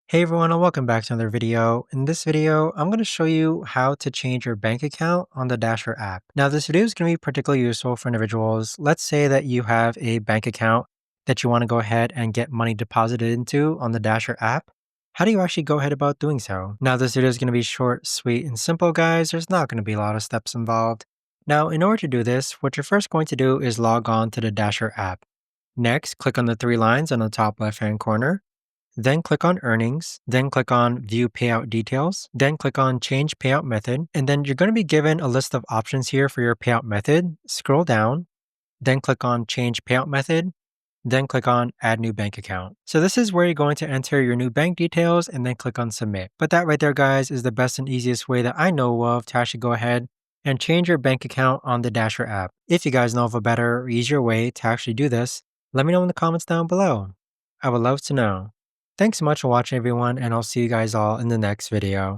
Hey everyone, and welcome back to another video. In this video, I'm going to show you how to change your bank account on the Dasher app. Now, this video is going to be particularly useful for individuals. Let's say that you have a bank account that you want to go ahead and get money deposited into on the Dasher app. How do you actually go ahead about doing so? Now, this video is going to be short, sweet, and simple, guys. There's not going to be a lot of steps involved. Now, in order to do this, what you're first going to do is log on to the Dasher app. Next, click on the three lines on the top left-hand corner. Then click on Earnings, then click on View Payout Details, then click on Change Payout Method, and then you're going to be given a list of options here for your payout method. Scroll down, then click on Change Payout Method, then click on Add New Bank Account. So this is where you're going to enter your new bank details and then click on Submit. But that right there, guys, is the best and easiest way that I know of to actually go ahead and change your bank account on the Dasher app. If you guys know of a better or easier way to actually do this, let me know in the comments down below. I would love to know. Thanks so much for watching everyone, and I'll see you guys all in the next video.